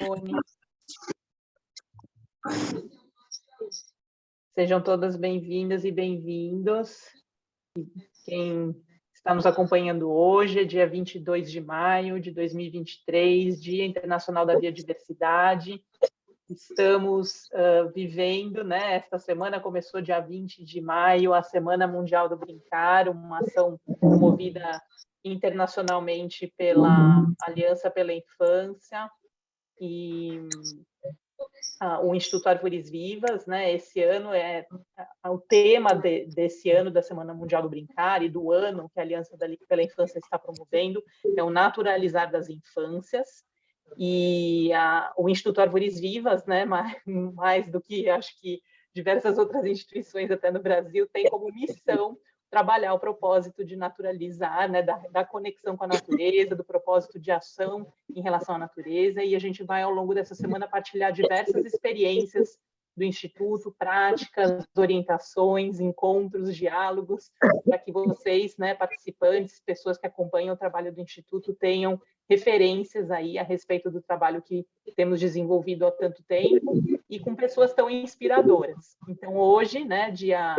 Simone. Sejam todas bem-vindas e bem-vindos. Quem está nos acompanhando hoje é dia 22 de maio de 2023, Dia Internacional da Biodiversidade. Estamos vivendo, né? Esta semana começou dia 20 de maio, a Semana Mundial do Brincar, uma ação promovida internacionalmente pela Aliança pela Infância e o Instituto Árvores Vivas, né? Esse ano o tema desse ano da Semana Mundial do Brincar e do ano que a Aliança pela Infância está promovendo é o naturalizar das infâncias. E o Instituto Árvores Vivas, né? Mais do que acho que diversas outras instituições até no Brasil, tem como missão trabalhar o propósito de naturalizar, né, da conexão com a natureza, do propósito de ação em relação à natureza, e a gente vai, ao longo dessa semana, partilhar diversas experiências do Instituto, práticas, orientações, encontros, diálogos, para que vocês, né, participantes, pessoas que acompanham o trabalho do Instituto, tenham referências aí a respeito do trabalho que temos desenvolvido há tanto tempo e com pessoas tão inspiradoras. Então, hoje, né, dia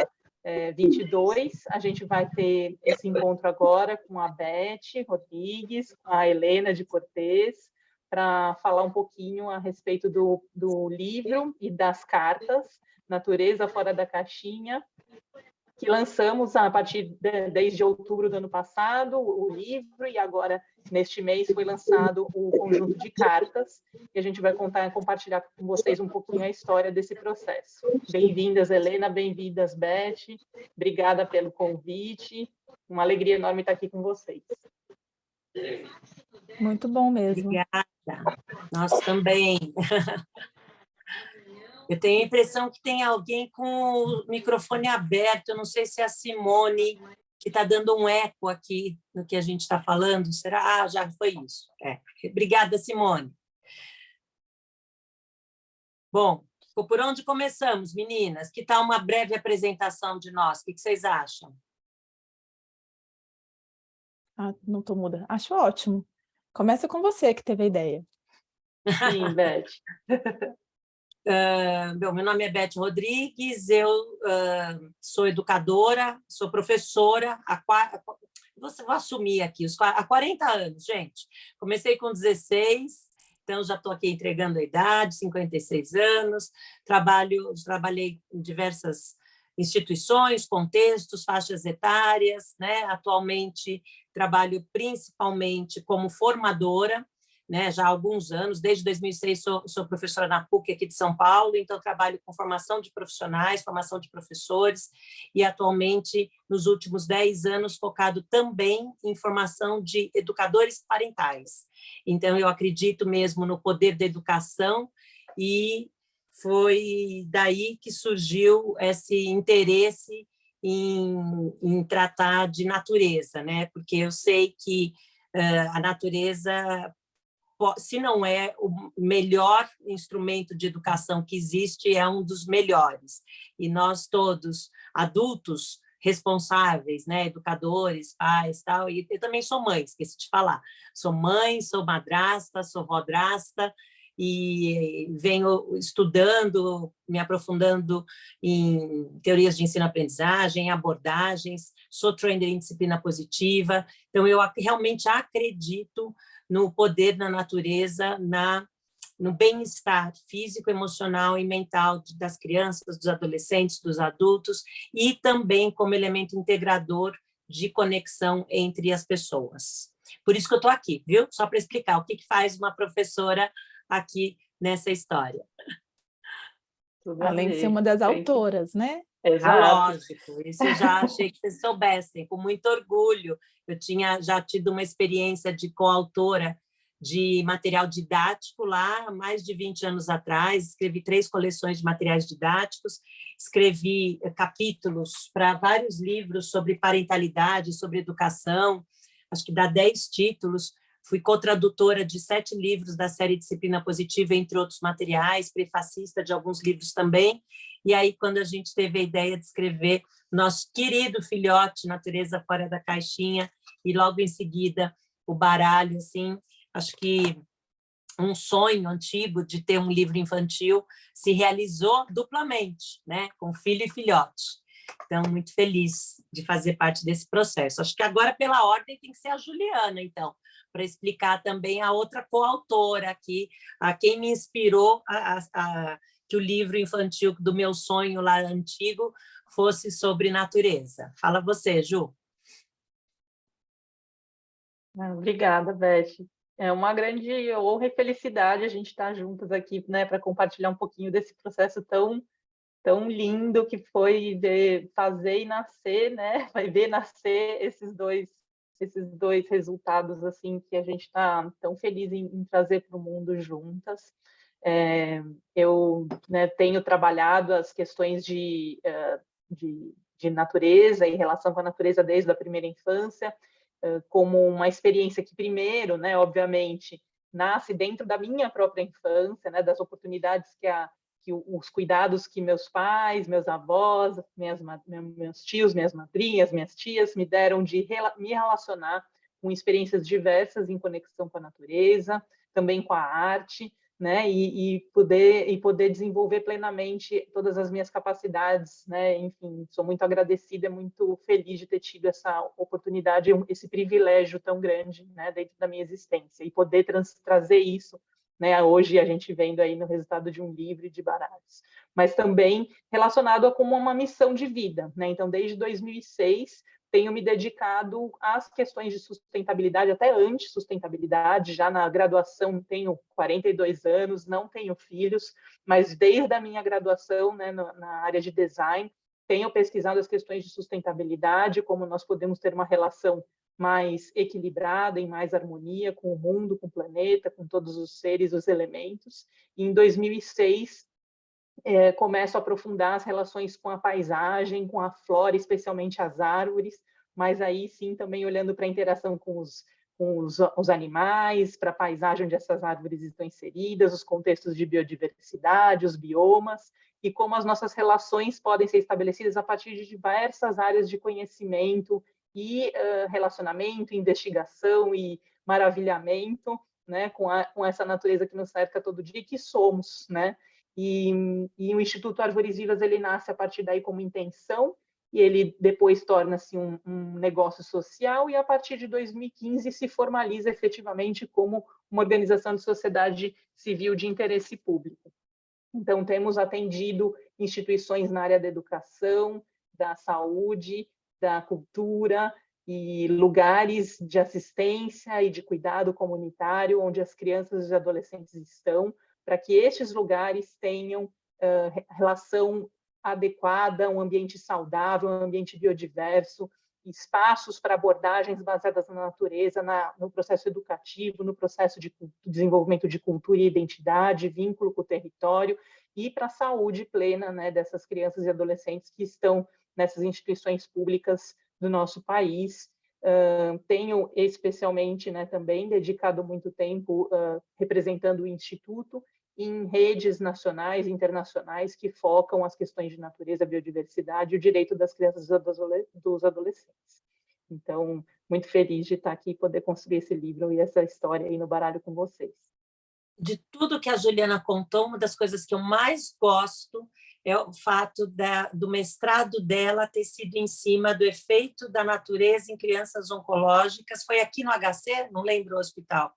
22, a gente vai ter esse encontro agora com a Beth Rodrigues, com a Helena de Cortez, para falar um pouquinho a respeito do livro e das cartas, Natureza Fora da Caixinha, que lançamos a partir desde outubro do ano passado, o livro, e agora, neste mês, foi lançado o conjunto de cartas, e a gente vai compartilhar com vocês um pouquinho a história desse processo. Bem-vindas, Helena, bem-vindas, Beth, obrigada pelo convite, uma alegria enorme estar aqui com vocês. Muito bom mesmo. Obrigada, nós também. Eu tenho a impressão que tem alguém com o microfone aberto, eu não sei se é a Simone, que está dando um eco aqui no que a gente está falando. Será? Ah, já foi isso. Obrigada, Simone. Bom, por onde começamos, meninas? Que tal uma breve apresentação de nós? O que vocês acham? Ah, não estou muda. Acho ótimo. Começa com você, que teve a ideia. Sim, Beth. Meu nome é Beth Rodrigues, eu sou educadora, sou professora, vou assumir aqui, há 40 anos, gente. Comecei com 16, então já estou aqui entregando a idade, 56 anos, trabalhei em diversas instituições, contextos, faixas etárias, né? Atualmente trabalho principalmente como formadora, né, já há alguns anos, desde 2006 sou professora na PUC aqui de São Paulo, então trabalho com formação de profissionais, formação de professores, e atualmente, nos últimos 10 anos, focado também em formação de educadores parentais. Então, eu acredito mesmo no poder da educação, e foi daí que surgiu esse interesse em tratar de natureza, né? Porque eu sei que a natureza, se não é o melhor instrumento de educação que existe, é um dos melhores. E nós todos, adultos responsáveis, né, educadores, pais, tal, e eu também sou mãe, esqueci de falar. Sou mãe, sou madrasta, sou vodrasta, e venho estudando, me aprofundando em teorias de ensino-aprendizagem, abordagens, sou trainer em disciplina positiva, então eu realmente acredito no poder da natureza, no bem-estar físico, emocional e mental das crianças, dos adolescentes, dos adultos, e também como elemento integrador de conexão entre as pessoas. Por isso que eu estou aqui, viu? Só para explicar o que faz uma professora aqui nessa história. Além de ser uma das autoras, né? Exato. Lógico, isso eu já achei que vocês soubessem, com muito orgulho. Eu tinha já tido uma experiência de coautora de material didático lá há mais de 20 anos atrás, escrevi 3 coleções de materiais didáticos, escrevi capítulos para vários livros sobre parentalidade, sobre educação, acho que dá 10 títulos, fui co-tradutora de 7 livros da série Disciplina Positiva, entre outros materiais, prefacista de alguns livros também, e aí quando a gente teve a ideia de escrever nosso querido filhote, Natureza Fora da Caixinha, e logo em seguida o baralho, assim, acho que um sonho antigo de ter um livro infantil se realizou duplamente, né? Com filho e filhote. Então, muito feliz de fazer parte desse processo. Acho que agora, pela ordem, tem que ser a Juliana, então, para explicar também a outra coautora aqui, a quem me inspirou que o livro infantil do meu sonho lá antigo fosse sobre natureza. Fala você, Ju. Obrigada, Beth. É uma grande honra e felicidade a gente estar juntas aqui, né, para compartilhar um pouquinho desse processo tão lindo que foi ver, fazer e nascer, né? Vai ver nascer esses dois resultados assim que a gente está tão feliz em trazer para o mundo juntas. Eu, né, tenho trabalhado as questões de natureza e relação com a natureza desde a primeira infância, como uma experiência que primeiro, né, obviamente, nasce dentro da minha própria infância, né, das oportunidades que os cuidados que meus pais, meus avós, meus tios, minhas madrinhas, minhas tias me deram de me relacionar com experiências diversas em conexão com a natureza, também com a arte, né? E poder desenvolver plenamente todas as minhas capacidades, né? Enfim, sou muito agradecida, muito feliz de ter tido essa oportunidade, esse privilégio tão grande, né? Dentro da minha existência e poder trazer isso, né? Hoje a gente vendo aí no resultado de um livro de baralhos, mas também relacionado a como uma missão de vida, né? Então, desde 2006 tenho me dedicado às questões de sustentabilidade, até antes sustentabilidade, já na graduação tenho 42 anos, não tenho filhos, mas desde a minha graduação, né, na área de design, tenho pesquisado as questões de sustentabilidade, como nós podemos ter uma relação mais equilibrada, em mais harmonia com o mundo, com o planeta, com todos os seres, os elementos. E em 2006, começo a aprofundar as relações com a paisagem, com a flora, especialmente as árvores, mas aí sim também olhando para a interação com os animais, para a paisagem onde essas árvores estão inseridas, os contextos de biodiversidade, os biomas, e como as nossas relações podem ser estabelecidas a partir de diversas áreas de conhecimento e relacionamento, investigação e maravilhamento, né, com essa natureza que nos cerca todo dia e que somos, né? E o Instituto Árvores Vivas ele nasce a partir daí como intenção e ele depois torna-se um negócio social e a partir de 2015 se formaliza efetivamente como uma organização de sociedade civil de interesse público. Então, temos atendido instituições na área da educação, da saúde, da cultura e lugares de assistência e de cuidado comunitário onde as crianças e adolescentes estão, para que estes lugares tenham relação adequada, um ambiente saudável, um ambiente biodiverso, espaços para abordagens baseadas na natureza, no processo educativo, no processo de desenvolvimento de cultura e identidade, vínculo com o território, e para a saúde plena, né, dessas crianças e adolescentes que estão nessas instituições públicas do nosso país. Tenho especialmente, né, também dedicado muito tempo representando o Instituto em redes nacionais e internacionais que focam as questões de natureza, biodiversidade e o direito das crianças e dos adolescentes. Então, muito feliz de estar aqui e poder construir esse livro e essa história aí no baralho com vocês. De tudo que a Juliana contou, uma das coisas que eu mais gosto é o fato do mestrado dela ter sido em cima do efeito da natureza em crianças oncológicas. Foi aqui no HC? Não lembro o hospital.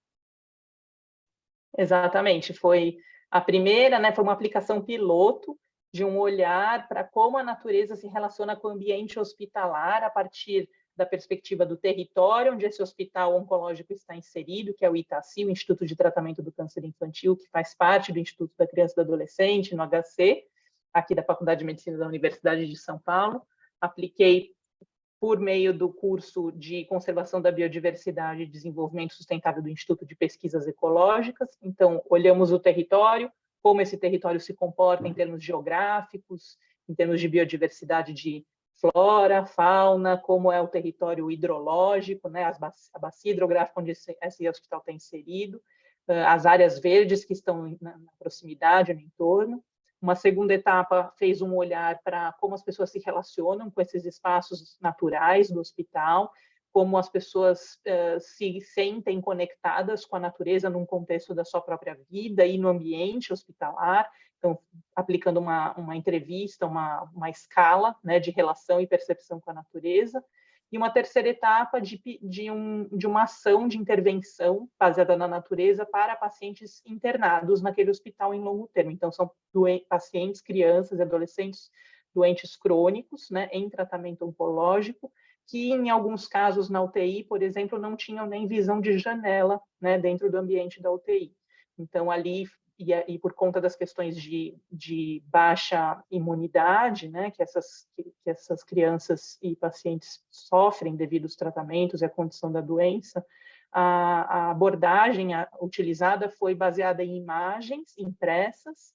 Exatamente, foi a primeira, né, foi uma aplicação piloto de um olhar para como a natureza se relaciona com o ambiente hospitalar a partir da perspectiva do território onde esse hospital oncológico está inserido, que é o ITACI, o Instituto de Tratamento do Câncer Infantil, que faz parte do Instituto da Criança e do Adolescente, no HC, aqui da Faculdade de Medicina da Universidade de São Paulo. Apliquei por meio do curso de Conservação da Biodiversidade e Desenvolvimento Sustentável do Instituto de Pesquisas Ecológicas. Então, olhamos o território, como esse território se comporta em termos geográficos, em termos de biodiversidade de flora, fauna, como é o território hidrológico, né, a bacia hidrográfica onde esse hospital está inserido, as áreas verdes que estão na proximidade, no entorno. Uma segunda etapa fez um olhar para como as pessoas se relacionam com esses espaços naturais do hospital, como as pessoas se sentem conectadas com a natureza num contexto da sua própria vida e no ambiente hospitalar. Então, aplicando uma entrevista, uma escala, né, de relação e percepção com a natureza. E uma terceira etapa de uma ação de intervenção baseada na natureza para pacientes internados naquele hospital em longo termo. Então, são pacientes, crianças e adolescentes doentes crônicos, né, em tratamento oncológico, que em alguns casos na UTI, por exemplo, não tinham nem visão de janela, né, dentro do ambiente da UTI. Então, ali, e por conta das questões de baixa imunidade, né, que essas crianças e pacientes sofrem devido aos tratamentos e à condição da doença, a abordagem utilizada foi baseada em imagens impressas,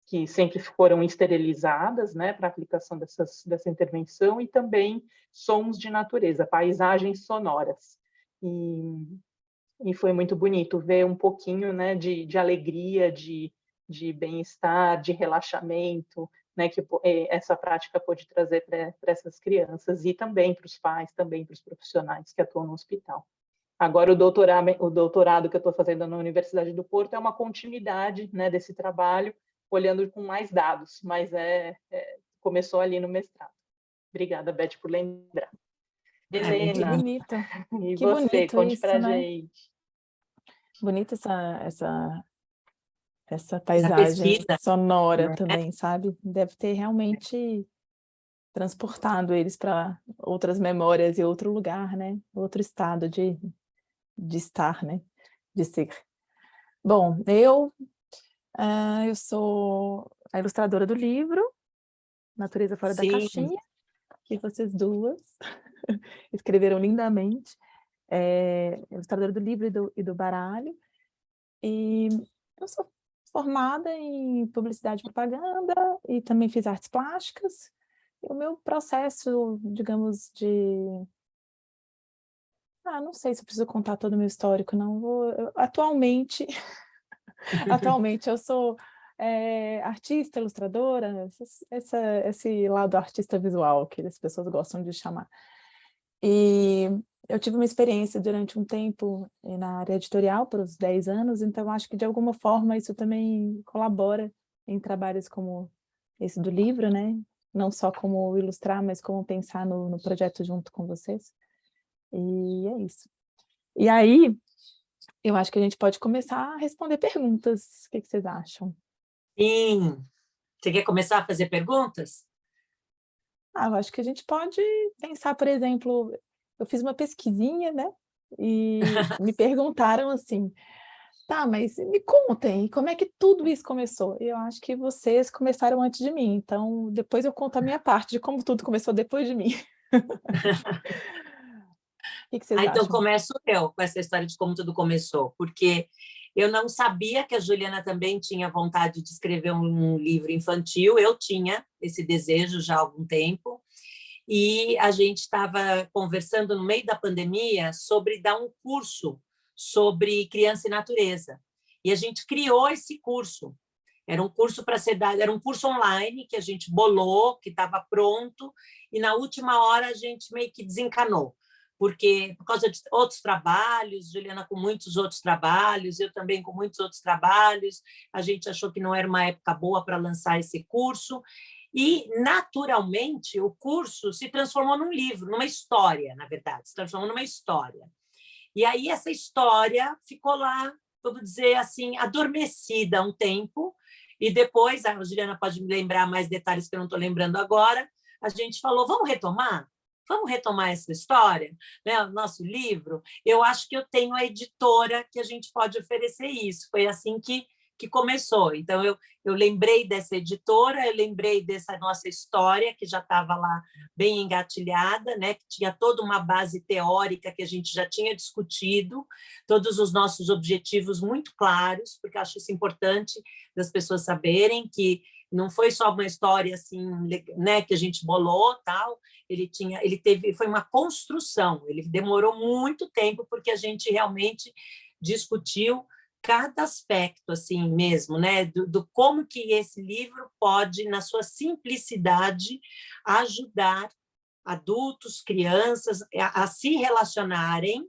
que sempre foram esterilizadas, né, para aplicação dessa intervenção, e também sons de natureza, paisagens sonoras. E foi muito bonito ver um pouquinho, né, de alegria, de bem-estar, de relaxamento, né, que essa prática pode trazer para essas crianças e também para os pais, também para os profissionais que atuam no hospital. Agora, o doutorado que eu estou fazendo na Universidade do Porto é uma continuidade, né, desse trabalho, olhando com mais dados, mas começou ali no mestrado. Obrigada, Beth, por lembrar. Helena, Que bonito. e Que você, bonito conte isso, pra né? gente. Bonita essa Essa paisagem pesquisa, sonora né? também, sabe? Deve ter realmente transportado eles para outras memórias e outro lugar, né? Outro estado de estar, né? De ser. Bom, eu sou a ilustradora do livro Natureza Fora da Sim, Caixinha, que vocês duas escreveram lindamente. Ilustradora do livro e do baralho. E eu sou formada em publicidade e propaganda e também fiz artes plásticas. E o meu processo, digamos, não sei se eu preciso contar todo o meu histórico, não. Atualmente eu sou artista, ilustradora, esse lado artista visual que as pessoas gostam de chamar. E eu tive uma experiência durante um tempo na área editorial, por uns 10 anos, então acho que de alguma forma isso também colabora em trabalhos como esse do livro, né? Não só como ilustrar, mas como pensar no projeto junto com vocês. E é isso. E aí, eu acho que a gente pode começar a responder perguntas. O que vocês acham? sim. Você quer começar a fazer perguntas? Eu acho que a gente pode pensar, por exemplo, eu fiz uma pesquisinha, né? E me perguntaram assim, tá, mas me contem, como é que tudo isso começou? Eu acho que vocês começaram antes de mim, então depois eu conto a minha parte de como tudo começou depois de mim. O que vocês Então acham? começo eu com essa história de como tudo começou, porque eu não sabia que a Juliana também tinha vontade de escrever um livro infantil, eu tinha esse desejo já há algum tempo, e a gente estava conversando no meio da pandemia sobre dar um curso sobre criança e natureza. E a gente criou esse curso. Era um curso para ser dado, era um curso online que a gente bolou, que estava pronto, e na última hora a gente meio que desencanou, porque por causa de outros trabalhos, Juliana com muitos outros trabalhos, eu também com muitos outros trabalhos, a gente achou que não era uma época boa para lançar esse curso, e, naturalmente, o curso se transformou num livro, numa história, na verdade, se transformou numa história. E aí essa história ficou lá, vamos dizer assim, adormecida um tempo, e depois, a Juliana pode me lembrar mais detalhes que eu não estou lembrando agora, a gente falou, vamos retomar? Vamos retomar essa história, né? O nosso livro? Eu acho que eu tenho a editora que a gente pode oferecer isso. Foi assim que começou. Então, eu lembrei dessa editora, eu lembrei dessa nossa história, que já estava lá bem engatilhada, né? Que tinha toda uma base teórica que a gente já tinha discutido, todos os nossos objetivos muito claros, porque eu acho isso importante das pessoas saberem que não foi só uma história assim, né, que a gente bolou, tal. Foi uma construção. Ele demorou muito tempo porque a gente realmente discutiu cada aspecto assim mesmo, né, do como que esse livro pode, na sua simplicidade, ajudar adultos, crianças, a se relacionarem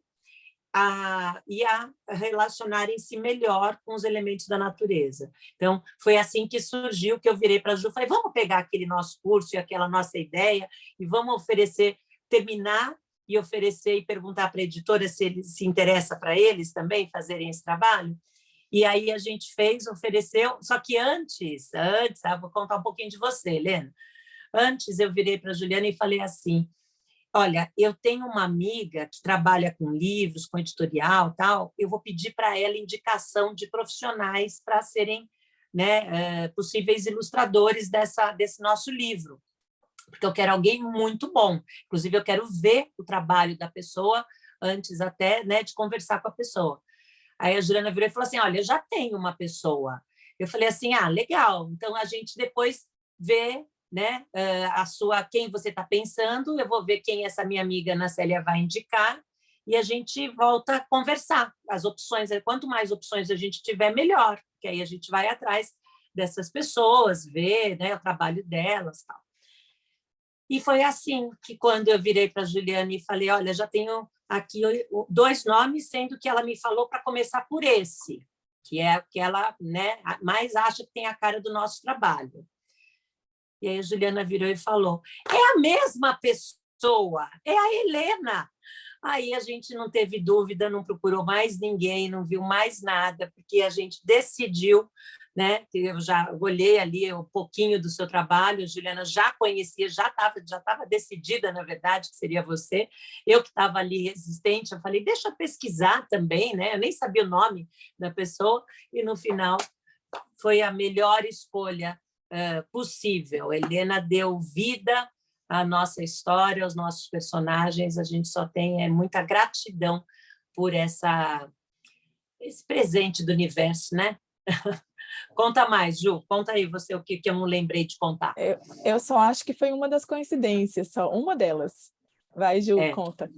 e a relacionarem-se melhor com os elementos da natureza. Então, foi assim que surgiu, que eu virei para a Ju e falei, vamos pegar aquele nosso curso e aquela nossa ideia e vamos oferecer, terminar e oferecer e perguntar para a editora se ele se interessa para eles também fazerem esse trabalho. E aí a gente fez, ofereceu, só que antes, vou contar um pouquinho de você, Helena. Antes eu virei para a Juliana e falei assim, olha, eu tenho uma amiga que trabalha com livros, com editorial, tal, eu vou pedir para ela indicação de profissionais para serem, né, possíveis ilustradores desse nosso livro, porque eu quero alguém muito bom. Inclusive, eu quero ver o trabalho da pessoa antes até, né, de conversar com a pessoa. Aí a Juliana virou e falou assim, olha, eu já tenho uma pessoa. Eu falei assim, legal, então a gente depois vê, né, quem você está pensando, eu vou ver quem essa minha amiga Ana Célia vai indicar e a gente volta a conversar. As opções, quanto mais opções a gente tiver, melhor, porque aí a gente vai atrás dessas pessoas, ver, né, o trabalho delas, tal. E foi assim que quando eu virei para a Juliana e falei, olha, já tenho aqui 2 nomes, sendo que ela me falou para começar por esse, que é o que ela, né, mais acha que tem a cara do nosso trabalho. E aí a Juliana virou e falou, é a mesma pessoa, é a Helena. Aí a gente não teve dúvida, não procurou mais ninguém, não viu mais nada, porque a gente decidiu, né? Eu já olhei ali um pouquinho do seu trabalho, a Juliana já conhecia, já estava decidida, na verdade, que seria você. Eu que estava ali resistente, eu falei, deixa eu pesquisar também, né? Eu nem sabia o nome da pessoa, e no final foi a melhor escolha possível. Helena deu vida à nossa história, aos nossos personagens. A gente só tem muita gratidão por esse presente do universo, né? Conta mais, Ju. Conta aí você o que eu não lembrei de contar. Eu só acho que foi uma das coincidências, só uma delas. Vai, Ju, conta.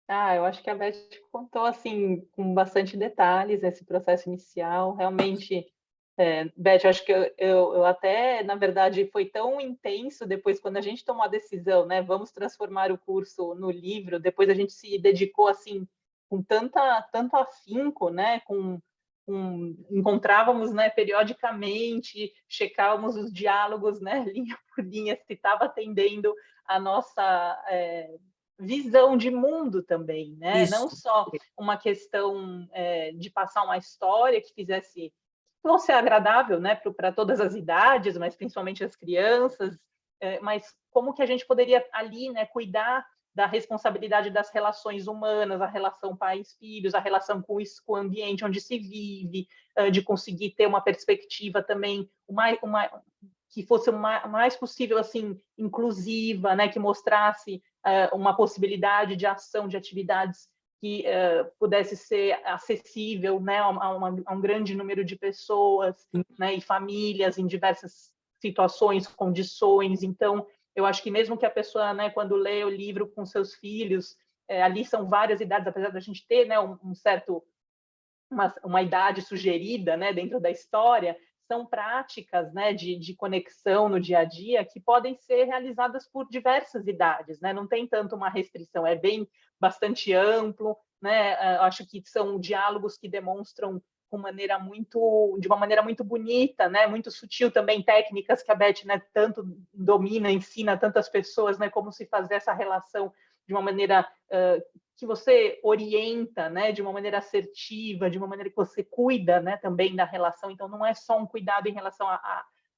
Eu acho que a Beth contou assim com bastante detalhes esse processo inicial. Realmente, Beth, eu acho que eu até, na verdade, foi tão intenso depois quando a gente tomou a decisão, né? Vamos transformar o curso no livro. Depois a gente se dedicou assim com tanto afinco, né? Encontrávamos, né, periodicamente, checávamos os diálogos, né, linha por linha, se estava atendendo a nossa visão de mundo também, né? Isso. Não só uma questão de passar uma história que fosse agradável, né, para todas as idades, mas principalmente as crianças, mas como que a gente poderia ali, né, cuidar da responsabilidade das relações humanas, a relação pais-filhos, a relação com o ambiente onde se vive, de conseguir ter uma perspectiva também que fosse o mais possível assim inclusiva, né, que mostrasse uma possibilidade de ação, de atividades que pudesse ser acessível, né, a um grande número de pessoas, né, e famílias em diversas situações, condições. Então, eu acho que mesmo que a pessoa, né, quando lê o livro com seus filhos, ali são várias idades, apesar da gente ter, né, uma idade sugerida, né, dentro da história, são práticas, né, de conexão no dia a dia que podem ser realizadas por diversas idades, né? Não tem tanto uma restrição, é bastante amplo, né? Acho que são diálogos que demonstram de uma maneira muito bonita, né? Muito sutil também, técnicas que a Beth, né, tanto domina, ensina tantas pessoas, né, como se fazer essa relação de uma maneira que você orienta, né, de uma maneira assertiva, de uma maneira que você cuida, né, também da relação. Então, não é só um cuidado em relação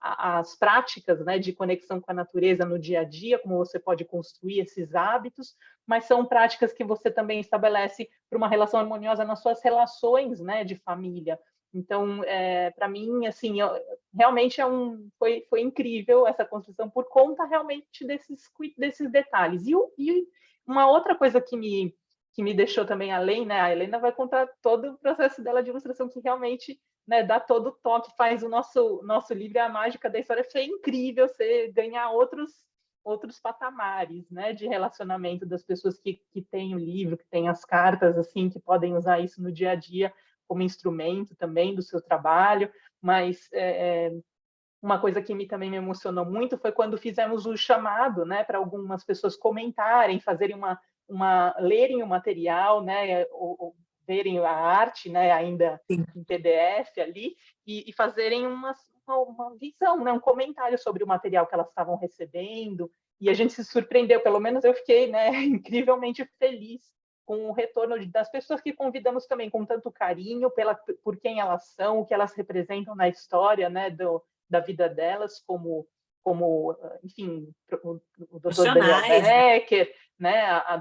às práticas, né, de conexão com a natureza no dia a dia, como você pode construir esses hábitos, mas são práticas que você também estabelece para uma relação harmoniosa nas suas relações, né, de família. Então, para mim, assim, realmente foi incrível essa construção por conta realmente desses detalhes. E uma outra coisa que me deixou também além, né? A Helena vai contar todo o processo dela de ilustração, que realmente, né, dá todo o toque, faz o nosso livro, a mágica da história. Foi incrível você ganhar outros patamares, né, de relacionamento das pessoas que têm o livro, que têm as cartas, assim, que podem usar isso no dia a dia como instrumento também do seu trabalho, mas uma coisa que também me emocionou muito foi quando fizemos o chamado, né, para algumas pessoas comentarem, fazerem lerem o material, né, ou verem a arte, né, ainda em PDF ali, e fazerem uma visão, né, um comentário sobre o material que elas estavam recebendo, e a gente se surpreendeu, pelo menos eu fiquei, né, incrivelmente feliz com o retorno das pessoas que convidamos também com tanto carinho por quem elas são, o que elas representam na história, né, da vida delas, como enfim, o Dr. Daniel Becker, né, a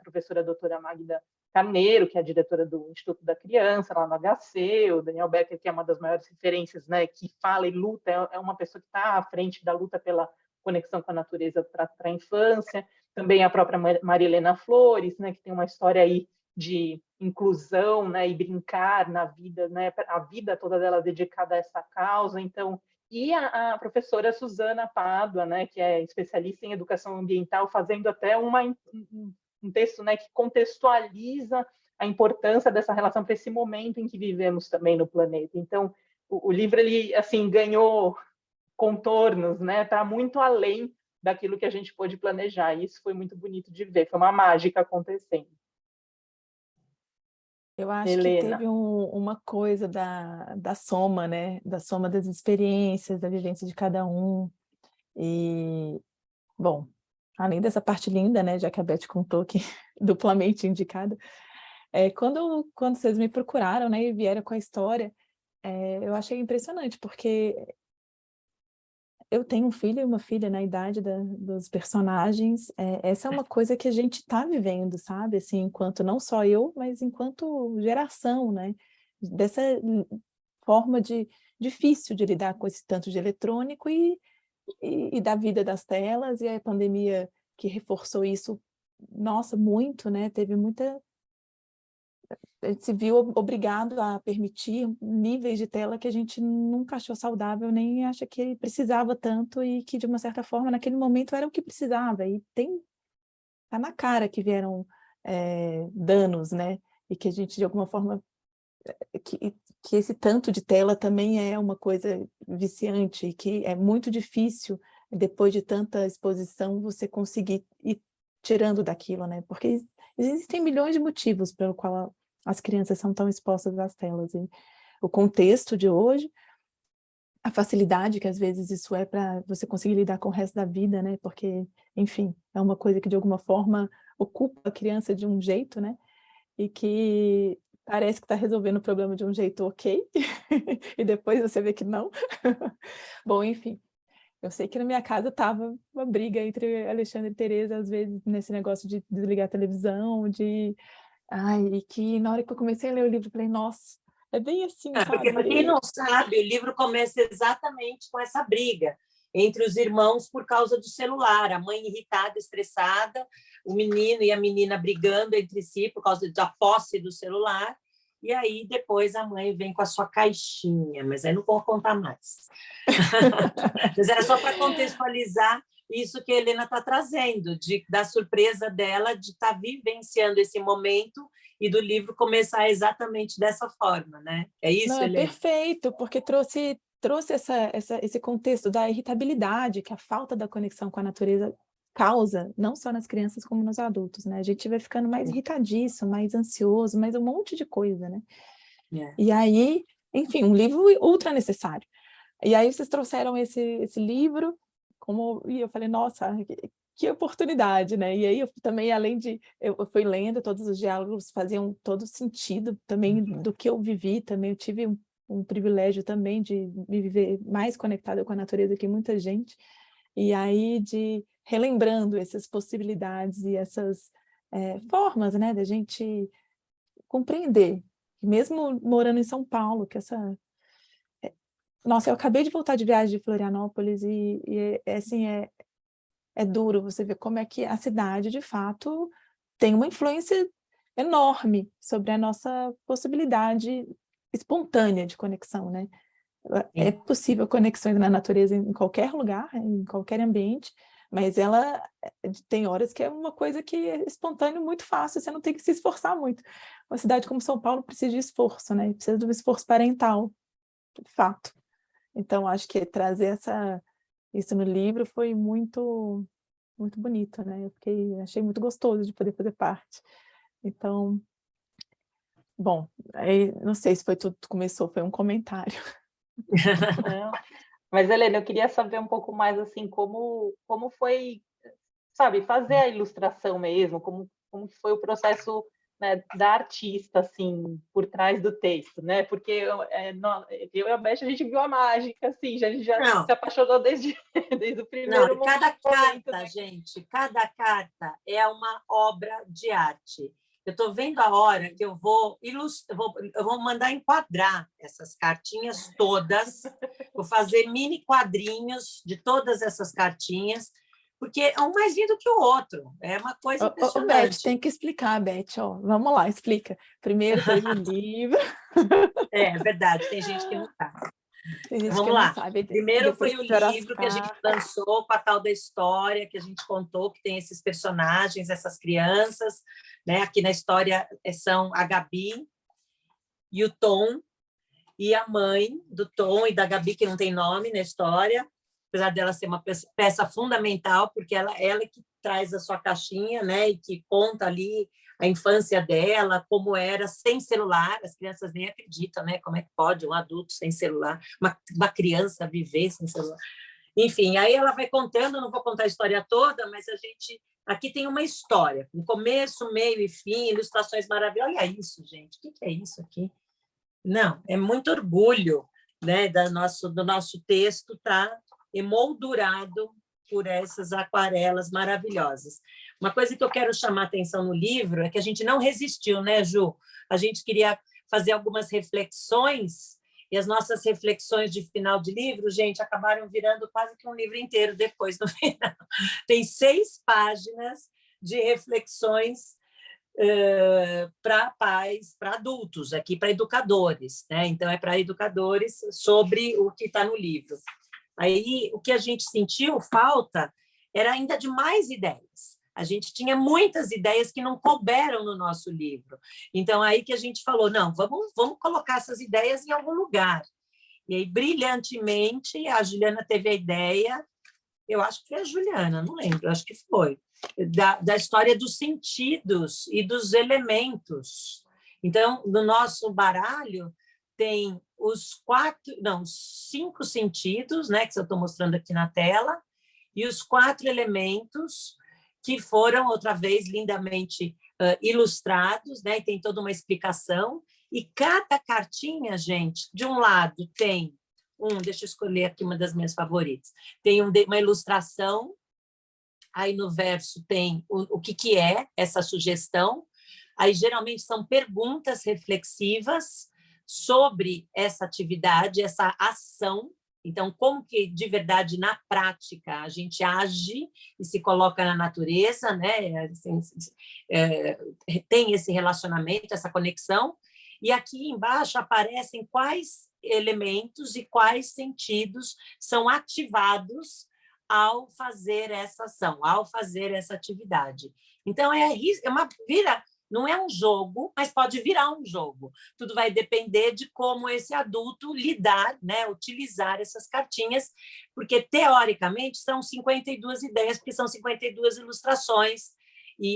professora doutora Magda Carneiro, que é a diretora do Instituto da Criança, lá no HC, o Daniel Becker, que é uma das maiores referências, né, que fala e luta, é uma pessoa que está à frente da luta pela conexão com a natureza para a infância, também a própria Maria Helena Flores, né, que tem uma história aí de inclusão, né, e brincar na vida, né, a vida toda dela dedicada a essa causa. Então, e a professora Suzana Pádua, né, que é especialista em educação ambiental, fazendo até um texto, né, que contextualiza a importância dessa relação para esse momento em que vivemos também no planeta. Então, o livro, ele, assim, ganhou contornos, né, para muito além daquilo que a gente pôde planejar. E isso foi muito bonito de ver, foi uma mágica acontecendo. Eu acho Helena. que teve uma coisa da soma, né? Da soma das experiências, da vivência de cada um. E, bom, além dessa parte linda, né? Já que a Beth contou que duplamente indicada, quando vocês me procuraram, né? E vieram com a história, eu achei impressionante, porque eu tenho um filho e uma filha na idade dos personagens. Essa é uma coisa que a gente está vivendo, sabe? Assim, enquanto não só eu, mas enquanto geração, né? Dessa forma difícil de lidar com esse tanto de eletrônico e da vida das telas, e a pandemia que reforçou isso, nossa, muito, né? Teve muita... A gente se viu obrigado a permitir níveis de tela que a gente nunca achou saudável, nem acha que precisava tanto, e que, de uma certa forma, naquele momento era o que precisava. E tá na cara que vieram danos, né? E que a gente, de alguma forma, que esse tanto de tela também é uma coisa viciante, e que é muito difícil, depois de tanta exposição, você conseguir ir tirando daquilo, né? Porque existem milhões de motivos pelo qual as crianças são tão expostas às telas. E o contexto de hoje, a facilidade que às vezes isso é para você conseguir lidar com o resto da vida, né? Porque, enfim, é uma coisa que de alguma forma ocupa a criança de um jeito, né? E que parece que está resolvendo o problema de um jeito ok, e depois você vê que não. Bom, enfim. Eu sei que na minha casa estava uma briga entre Alexandre e Tereza, às vezes, nesse negócio de desligar a televisão, e que na hora que eu comecei a ler o livro, eu falei, nossa, é bem assim, sabe? Porque, para quem não sabe, o livro começa exatamente com essa briga entre os irmãos por causa do celular, a mãe irritada, estressada, o menino e a menina brigando entre si por causa da posse do celular, e aí depois a mãe vem com a sua caixinha, mas aí não vou contar mais. Mas era só para contextualizar isso que a Helena está trazendo, da surpresa dela de estar vivenciando esse momento e do livro começar exatamente dessa forma, né? É isso, Não, Helena? Perfeito, porque trouxe esse contexto da irritabilidade que a falta da conexão com a natureza causa, não só nas crianças como nos adultos, né? A gente vai ficando mais irritadiço, mais ansioso, mais um monte de coisa, né? E aí, enfim, um livro ultra necessário. E aí vocês trouxeram esse livro, e eu falei, nossa, que oportunidade, né? E aí eu também, além de... Eu fui lendo, todos os diálogos faziam todo sentido também do que eu vivi, também eu tive um privilégio também de me viver mais conectada com a natureza que muita gente, e aí relembrando essas possibilidades e essas formas, né, da gente compreender, mesmo morando em São Paulo, que Nossa, eu acabei de voltar de viagem de Florianópolis assim, é duro você ver como é que a cidade, de fato, tem uma influência enorme sobre a nossa possibilidade espontânea de conexão, né? É possível conexões na natureza em qualquer lugar, em qualquer ambiente, mas ela tem horas que é uma coisa que é espontânea, muito fácil, você não tem que se esforçar muito. Uma cidade como São Paulo precisa de esforço, né? Precisa de um esforço parental, de fato. Então, acho que trazer isso no livro foi muito, muito bonito, né? Achei muito gostoso de poder fazer parte. Então, bom, aí, não sei se foi tudo que começou, foi um comentário. Não. Mas, Helena, eu queria saber um pouco mais, assim, como foi, sabe, fazer a ilustração mesmo, como foi o processo, né, da artista, assim, por trás do texto, né? Porque eu e a Beth, a gente viu a mágica, assim, a gente já se Não, apaixonou desde, desde o não, primeiro e cada momento, carta, né? gente, cada carta é uma obra de arte. Eu estou vendo a hora que eu vou eu vou mandar enquadrar essas cartinhas todas, vou fazer mini quadrinhos de todas essas cartinhas, porque é um mais lindo que o outro, é uma coisa Beth, impressionante. tem que explicar, Beth, ó. Vamos lá, explica. Primeiro teve o livro, É verdade, tem gente que não sabe. tem gente que Vamos não lá. sabe, Primeiro depois foi o tiveram as livro que a gente cartas. lançou com a tal da história, que a gente contou, que tem esses personagens, essas crianças, né? Aqui na história são a Gabi e o Tom, e a mãe do Tom e da Gabi, que não tem nome na história, apesar dela ser uma peça fundamental, porque ela que traz a sua caixinha, né? E que conta ali a infância dela, como era sem celular. As crianças nem acreditam, né? Como é que pode um adulto sem celular, uma criança viver sem celular. Enfim, aí ela vai contando, não vou contar a história toda, mas a gente aqui tem uma história, um começo, meio e fim, ilustrações maravilhosas. Olha isso, gente, o que é isso aqui? Não, é muito orgulho, né, do nosso texto estar emoldurado por essas aquarelas maravilhosas. Uma coisa que eu quero chamar a atenção no livro é que a gente não resistiu, né, Ju? A gente queria fazer algumas reflexões e as nossas reflexões de final de livro, gente, acabaram virando quase que um livro inteiro depois, no final. Tem 6 páginas de reflexões para pais, para adultos, aqui para educadores, né? Então é para educadores sobre o que está no livro. Aí o que a gente sentiu falta era ainda de mais ideias. A gente tinha muitas ideias que não couberam no nosso livro. Então aí que a gente falou, não, vamos colocar essas ideias em algum lugar. E aí brilhantemente a Juliana teve a ideia, eu acho que foi a Juliana, não lembro, acho que foi, da história dos sentidos e dos elementos. Então, no nosso baralho, tem os 5 sentidos, né, que eu estou mostrando aqui na tela, e os 4 elementos que foram, outra vez, lindamente ilustrados, né, e tem toda uma explicação. E cada cartinha, gente, de um lado tem deixa eu escolher aqui uma das minhas favoritas. Tem uma ilustração, aí no verso tem o que é essa sugestão, aí geralmente são perguntas reflexivas sobre essa atividade, essa ação. Então, como que, de verdade, na prática, a gente age e se coloca na natureza, né? Assim, tem esse relacionamento, essa conexão, e aqui embaixo aparecem quais elementos e quais sentidos são ativados ao fazer essa ação, ao fazer essa atividade. Então, não é um jogo, mas pode virar um jogo. Tudo vai depender de como esse adulto lidar, né, utilizar essas cartinhas, porque, teoricamente, são 52 ideias, porque são 52 ilustrações.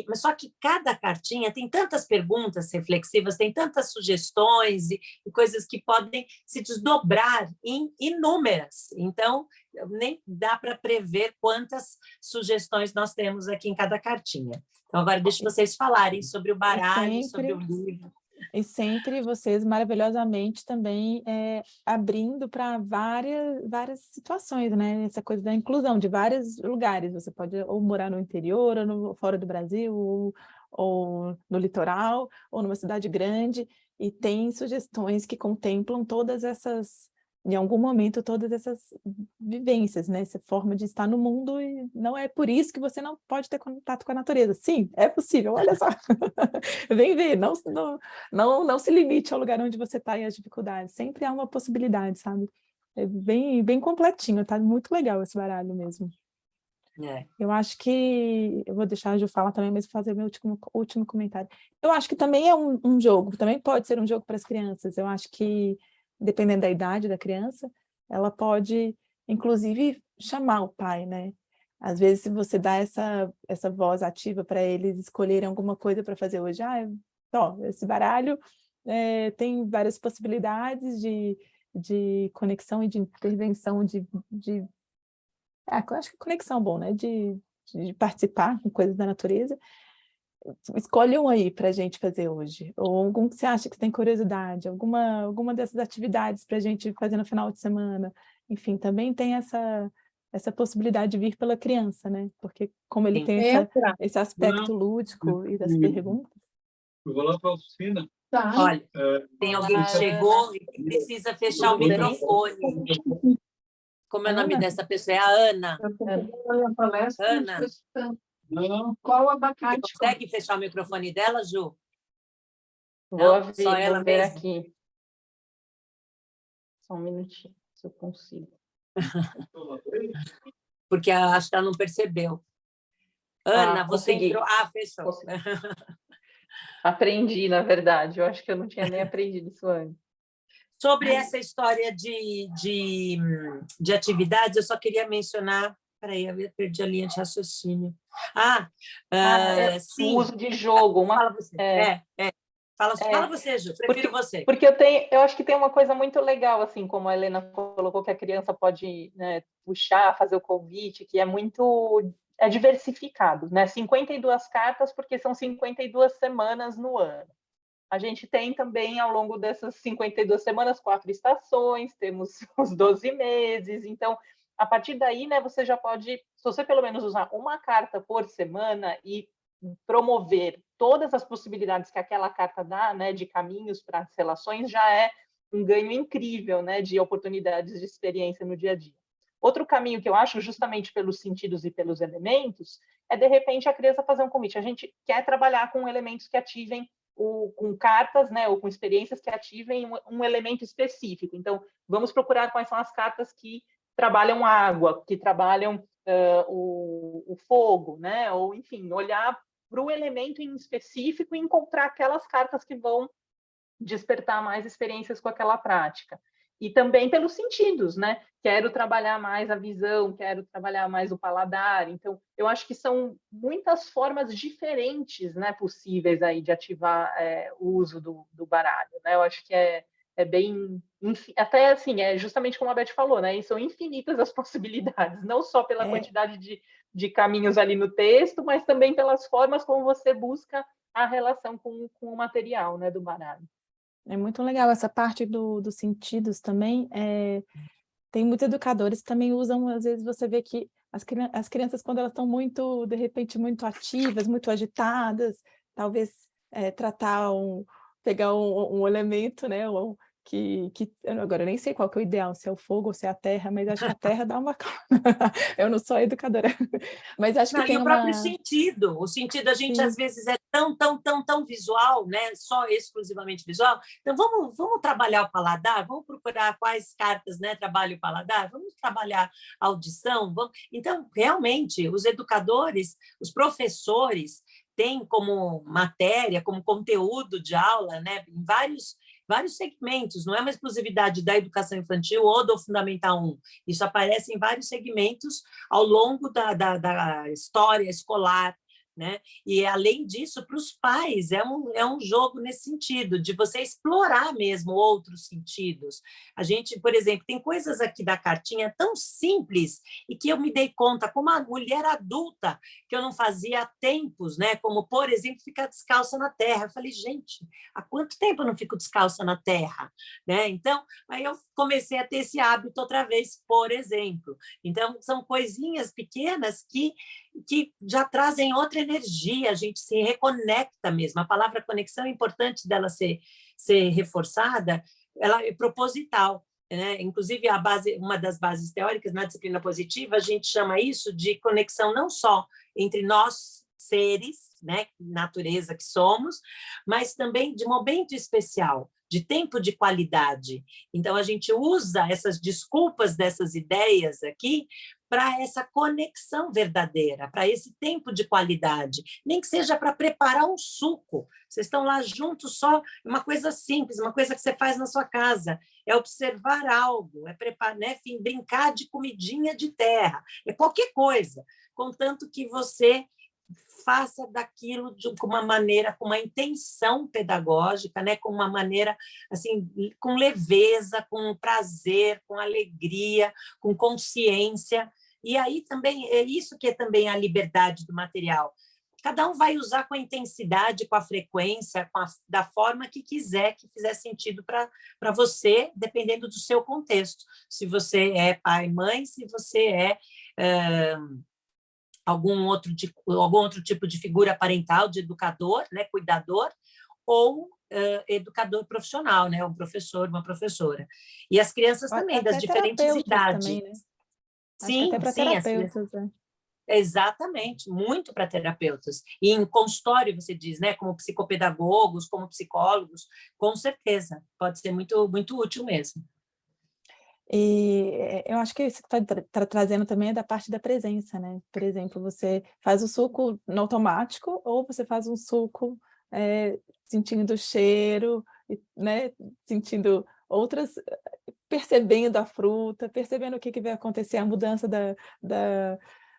Mas só que cada cartinha tem tantas perguntas reflexivas, tem tantas sugestões e coisas que podem se desdobrar em inúmeras. Então, nem dá para prever quantas sugestões nós temos aqui em cada cartinha. Então, agora deixa vocês falarem sobre o baralho, sobre o livro. E sempre vocês maravilhosamente também abrindo para várias situações, né? Essa coisa da inclusão de vários lugares. Você pode ou morar no interior, ou fora do Brasil, ou no litoral, ou numa cidade grande, e tem sugestões que contemplam todas essas, em algum momento, todas essas vivências, né? Essa forma de estar no mundo, e não é por isso que você não pode ter contato com a natureza. Sim, é possível, olha só. Vem ver, não se limite ao lugar onde você está e às dificuldades. Sempre há uma possibilidade, sabe? É bem completinho, tá muito legal esse baralho mesmo. É. Eu acho que... Eu vou deixar a Ju falar também, mas vou fazer meu último comentário. Eu acho que também é um jogo, também pode ser um jogo para as crianças. Eu acho que, dependendo da idade da criança, ela pode, inclusive, chamar o pai, né? Às vezes, se você dá essa voz ativa para eles escolherem alguma coisa para fazer hoje, esse baralho tem várias possibilidades de conexão e de intervenção, acho que conexão é bom, né? De participar com coisas da natureza. Escolhe um aí para a gente fazer hoje, ou algum que você acha que tem curiosidade, alguma dessas atividades para a gente fazer no final de semana. Enfim, também tem essa possibilidade de vir pela criança, né? Porque como ele tem esse aspecto lúdico e das perguntas. Eu vou lá para a oficina. Tá. Olha, tem alguém que chegou e que precisa fechar o microfone. Como é o nome dessa pessoa? É a Ana. Ana. Não. Qual abacate? Você consegue fechar o microfone dela, Ju? Vou ver aqui. Só um minutinho, se eu consigo. Porque acho que ela não percebeu. Ana, você entrou... fechou. Aprendi, na verdade. Eu acho que eu não tinha nem aprendido isso antes. Sobre essa história de atividades, eu só queria mencionar... Peraí, eu perdi a linha de raciocínio. Sim. O uso de jogo. Fala você. Fala você, Ju. Prefiro você. Porque eu acho que tem uma coisa muito legal, assim, como a Helena colocou, que a criança pode, né, puxar, fazer o convite, que é diversificado, né? 52 cartas, porque são 52 semanas no ano. A gente tem também, ao longo dessas 52 semanas, 4 estações, temos os 12 meses, então... A partir daí, né, você já pode, se você pelo menos usar uma carta por semana e promover todas as possibilidades que aquela carta dá, né, de caminhos para as relações, já é um ganho incrível, né, de oportunidades de experiência no dia a dia. Outro caminho que eu acho, justamente pelos sentidos e pelos elementos, é, de repente, a criança fazer um convite. A gente quer trabalhar com elementos que ativem, com cartas, né, ou com experiências que ativem um elemento específico. Então, vamos procurar quais são as cartas que trabalham água, que trabalham o fogo, né? Ou, enfim, olhar para o elemento em específico e encontrar aquelas cartas que vão despertar mais experiências com aquela prática. E também pelos sentidos, né? Quero trabalhar mais a visão, quero trabalhar mais o paladar. Então, eu acho que são muitas formas diferentes, né, possíveis aí de ativar o uso do baralho, né? Eu acho que é bem... Até assim, justamente como a Beth falou, né? E são infinitas as possibilidades, não só pela quantidade de caminhos ali no texto, mas também pelas formas como você busca a relação com o material, né, do baralho. É muito legal essa parte dos sentidos também. Tem muitos educadores que também usam, às vezes você vê que as crianças, quando elas estão muito, de repente, muito ativas, muito agitadas, talvez pegar um elemento, né, que agora eu nem sei qual que é o ideal, se é o fogo ou se é a terra, mas acho que a terra dá uma... Eu não sou educadora, mas acho que tem o próprio sentido. O sentido, a gente, às vezes, é tão visual, né? Só exclusivamente visual. Então, vamos trabalhar o paladar? Vamos procurar quais cartas, né, trabalham o paladar? Vamos trabalhar a audição? Então, realmente, os educadores, os professores, têm como matéria, como conteúdo de aula, né, em vários segmentos, não é uma exclusividade da educação infantil ou do Fundamental 1. Isso aparece em vários segmentos ao longo da história escolar, né? E, além disso, para os pais, é um jogo nesse sentido, de você explorar mesmo outros sentidos. A gente, por exemplo, tem coisas aqui da cartinha tão simples e que eu me dei conta, como a mulher adulta, que eu não fazia há tempos, né? Como, por exemplo, ficar descalça na terra. Eu falei, gente, há quanto tempo eu não fico descalça na terra? Né? Então, aí eu comecei a ter esse hábito outra vez, por exemplo. Então, são coisinhas pequenas que já trazem outra energia, a gente se reconecta mesmo. A palavra conexão é importante dela ser reforçada, ela é proposital, né? Inclusive, uma das bases teóricas na disciplina positiva, a gente chama isso de conexão não só entre nós, seres, né, natureza que somos, mas também de momento especial, de tempo de qualidade. Então, a gente usa essas desculpas dessas ideias aqui para essa conexão verdadeira, para esse tempo de qualidade, nem que seja para preparar um suco. Vocês estão lá juntos, só uma coisa simples, uma coisa que você faz na sua casa, é observar algo, é preparar, né? Enfim, brincar de comidinha de terra, é qualquer coisa, contanto que você faça daquilo com uma maneira, com uma intenção pedagógica, né? Com uma maneira assim, com leveza, com prazer, com alegria, com consciência. E aí também é isso que é também a liberdade do material. Cada um vai usar com a intensidade, com a frequência, da forma que quiser, que fizer sentido para você, dependendo do seu contexto. Se você é pai, mãe, se você é algum outro tipo de figura parental, de educador, né, cuidador, ou educador profissional, né, um professor, uma professora. E as crianças também, das diferentes idades. Também, né? Sim, até para terapeutas, né? Exatamente, muito para terapeutas. E em consultório, você diz, né, como psicopedagogos, como psicólogos, com certeza, pode ser muito, muito útil mesmo. E eu acho que isso que está trazendo também é da parte da presença, né? Por exemplo, você faz o suco no automático ou você faz um suco sentindo o cheiro, né? Sentindo outras, percebendo a fruta, percebendo o que vai acontecer, a mudança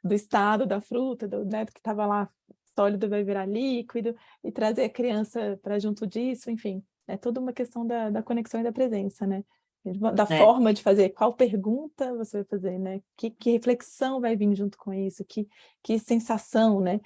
do estado da fruta, né? Que estava lá sólido vai virar líquido, e trazer a criança para junto disso, enfim, é toda uma questão da conexão e da presença, né? Da forma de fazer, qual pergunta você vai fazer, né? Que reflexão vai vir junto com isso, que sensação, né?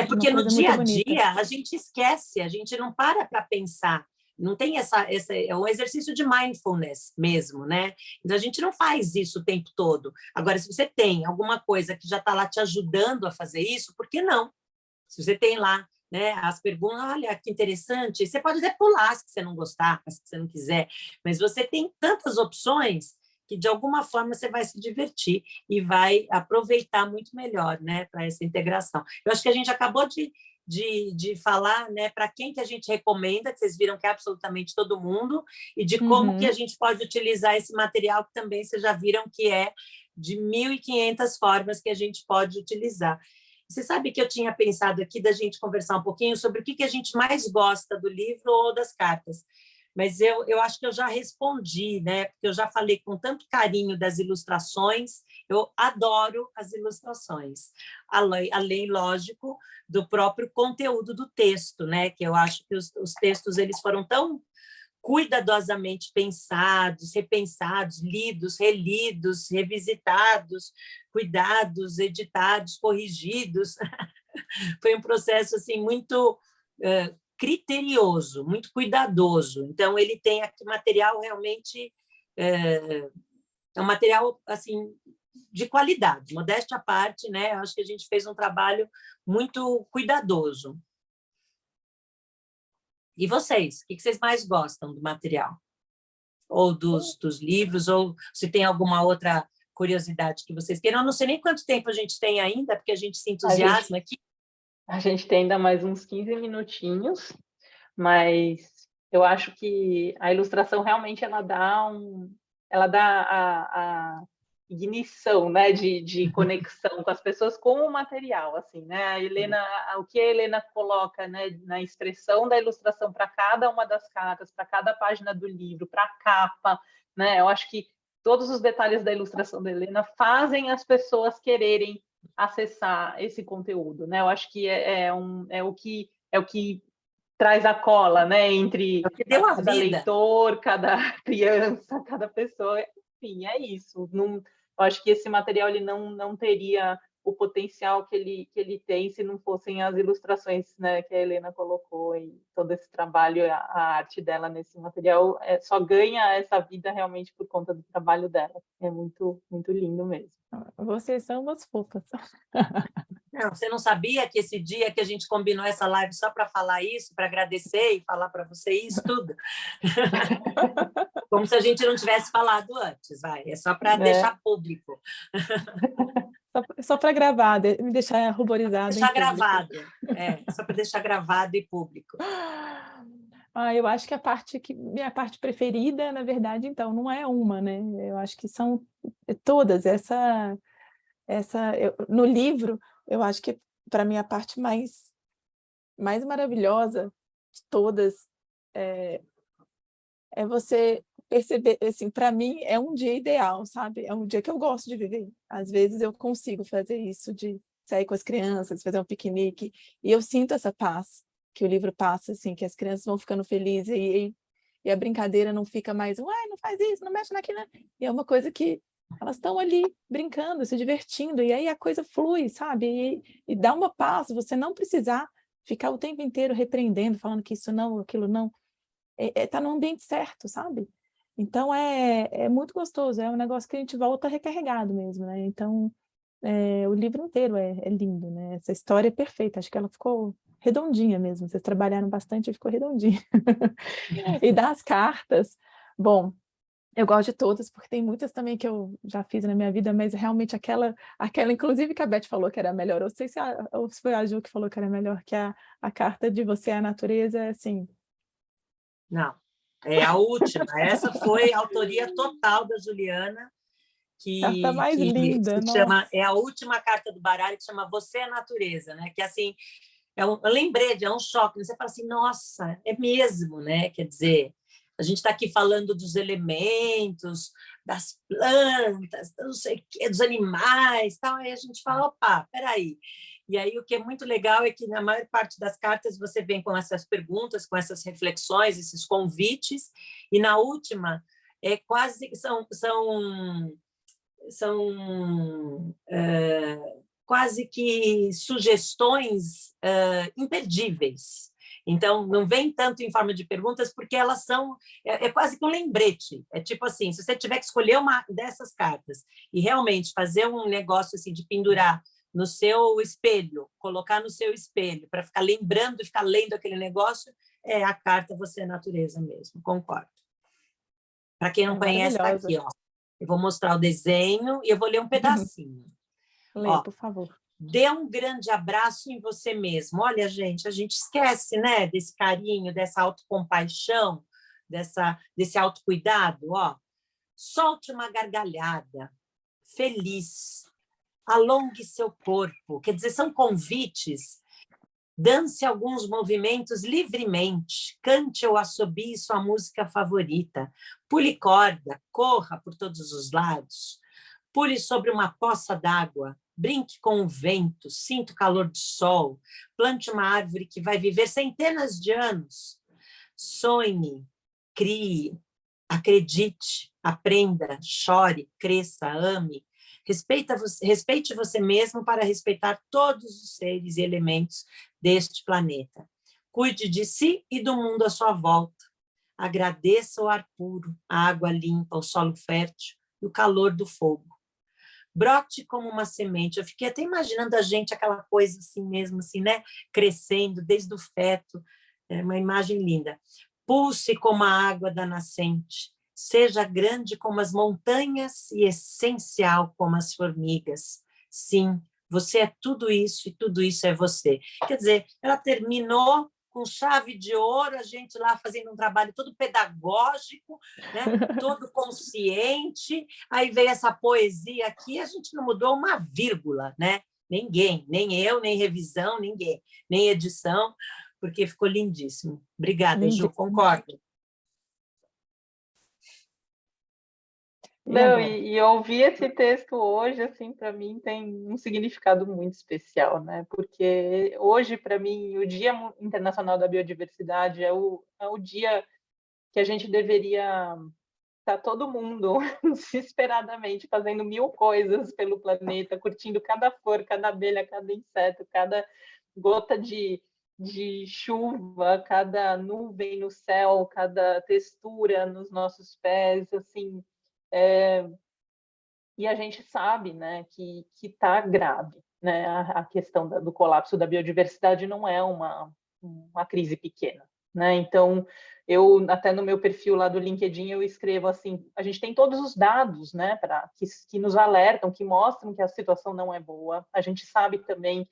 Porque no dia a dia a gente esquece, a gente não para pensar, não tem é um exercício de mindfulness mesmo, né? Então a gente não faz isso o tempo todo. Agora, se você tem alguma coisa que já está lá te ajudando a fazer isso, por que não? Se você tem lá, né, as perguntas, olha que interessante, você pode até pular se você não gostar, se você não quiser, mas você tem tantas opções que de alguma forma você vai se divertir e vai aproveitar muito melhor, né, para essa integração. Eu acho que a gente acabou de falar, né, para quem que a gente recomenda, que vocês viram que é absolutamente todo mundo, e de como que a gente pode utilizar esse material, que também vocês já viram que é de 1.500 formas que a gente pode utilizar. Você sabe que eu tinha pensado aqui da gente conversar um pouquinho sobre o que a gente mais gosta do livro ou das cartas, mas eu acho que eu já respondi, né? Porque eu já falei com tanto carinho das ilustrações, eu adoro as ilustrações, além, lógico, do próprio conteúdo do texto, né? Que eu acho que os textos eles foram tão cuidadosamente pensados, repensados, lidos, relidos, revisitados, cuidados, editados, corrigidos. Foi um processo assim muito criterioso, muito cuidadoso. Então ele tem aqui material realmente é um material assim de qualidade, modéstia à parte, né? Acho que a gente fez um trabalho muito cuidadoso. E vocês? O que vocês mais gostam do material? Ou dos livros? Ou se tem alguma outra curiosidade que vocês queiram? Eu não sei nem quanto tempo a gente tem ainda, porque a gente se entusiasma aqui. A gente tem ainda mais uns 15 minutinhos, mas eu acho que a ilustração realmente ela dá a ignição, né, de conexão com as pessoas com o material, assim, né? A Helena, o que a Helena coloca, né, na expressão da ilustração para cada uma das cartas, para cada página do livro, para a capa, né? Eu acho que todos os detalhes da ilustração da Helena fazem as pessoas quererem acessar esse conteúdo, né? Eu acho que é o que traz a cola, né, entre cada leitor, cada criança, cada pessoa. Enfim, é isso. Eu acho que esse material ele não teria o potencial que ele tem se não fossem as ilustrações, né, que a Helena colocou e todo esse trabalho, a arte dela nesse material só ganha essa vida realmente por conta do trabalho dela. É muito, muito lindo mesmo. Vocês são umas fofas. Não, você não sabia que esse dia que a gente combinou essa live só para falar isso, para agradecer e falar para você isso tudo? Como se a gente não tivesse falado antes, vai. É só para deixar público. Só para gravar, me deixar ruborizado. Deixar gravado. Só para deixar gravado e público. Eu acho que minha parte preferida, na verdade, então, não é uma, né? Eu acho que são todas. No livro, eu acho que, para mim, a parte mais maravilhosa de todas é você perceber, assim, para mim, é um dia ideal, sabe? É um dia que eu gosto de viver. Às vezes eu consigo fazer isso, de sair com as crianças, fazer um piquenique, e eu sinto essa paz que o livro passa, assim, que as crianças vão ficando felizes, e a brincadeira não fica mais, uai, não faz isso, não mexe naquilo. E é uma coisa que elas estão ali brincando, se divertindo, e aí a coisa flui, sabe? E dá uma paz, você não precisar ficar o tempo inteiro repreendendo, falando que isso não, aquilo não. Tá no ambiente certo, sabe? Então é muito gostoso, é um negócio que a gente volta recarregado mesmo, né? Então o livro inteiro é lindo, né? Essa história é perfeita, acho que ela ficou redondinha mesmo, vocês trabalharam bastante e ficou redondinha. E das cartas, bom, eu gosto de todas, porque tem muitas também que eu já fiz na minha vida, mas realmente aquela inclusive que a Beth falou que era melhor, eu sei ou se foi a Ju que falou que era melhor, que a carta de Você é a Natureza, assim. Não, é a última. Essa foi a autoria total da Juliana, Carta que, mais que linda, se nossa. chama, é a última carta do baralho, que chama Você é a Natureza, né? Que assim, eu lembrei, é um choque. Você fala assim, nossa, é mesmo, né? Quer dizer, a gente está aqui falando dos elementos, das plantas, não sei o quê, dos animais, tal. Aí a gente fala, opa, peraí. E aí o que é muito legal é que na maior parte das cartas você vem com essas perguntas, com essas reflexões, esses convites, e na última é quase são quase que sugestões imperdíveis. Então, não vem tanto em forma de perguntas, porque elas são... É quase que um lembrete. É tipo assim, se você tiver que escolher uma dessas cartas e realmente fazer um negócio assim de pendurar no seu espelho, colocar no seu espelho, para ficar lembrando e ficar lendo aquele negócio, é a carta Você é Natureza mesmo, concordo. Para quem não conhece, está Maravilhosa. aqui, ó. Eu vou mostrar o desenho e eu vou ler um pedacinho. Leia, por favor. Dê um grande abraço em você mesmo. Olha, gente, a gente esquece, né, desse carinho, dessa autocompaixão, desse autocuidado, ó. Solte uma gargalhada, feliz, alongue seu corpo. Quer dizer, são convites. Dance alguns movimentos livremente, cante ou assobie sua música favorita, pule corda, corra por todos os lados, pule sobre uma poça d'água, brinque com o vento, sinta o calor do sol, plante uma árvore que vai viver centenas de anos. Sonhe, crie, acredite, aprenda, chore, cresça, ame. Respeite você mesmo para respeitar todos os seres e elementos deste planeta. Cuide de si e do mundo à sua volta. Agradeça o ar puro, a água limpa, o solo fértil e o calor do fogo. Brote como uma semente. Eu fiquei até imaginando a gente, aquela coisa assim mesmo, assim, né? Crescendo desde o feto. É uma imagem linda. Pulse como a água da nascente. Seja grande como as montanhas e essencial como as formigas. Sim, você é tudo isso e tudo isso é você. Quer dizer, ela terminou com chave de ouro, a gente lá fazendo um trabalho todo pedagógico, né? Todo consciente. Aí veio essa poesia aqui, a gente não mudou uma vírgula, né? Ninguém, nem eu, nem revisão, ninguém, nem edição, porque ficou lindíssimo. Obrigada, Ju, concordo. Não, e ouvir esse texto hoje, assim, para mim tem um significado muito especial, né? Porque hoje, para mim, o Dia Internacional da Biodiversidade é o dia que a gente deveria estar todo mundo desesperadamente fazendo 1000 coisas pelo planeta, curtindo cada flor, cada abelha, cada inseto, cada gota de chuva, cada nuvem no céu, cada textura nos nossos pés, assim. E a gente sabe, né, que está grave, né? A questão do colapso da biodiversidade não é uma crise pequena, né? Então, eu até no meu perfil lá do LinkedIn eu escrevo assim: a gente tem todos os dados, né, que nos alertam, que mostram que a situação não é boa. A gente sabe também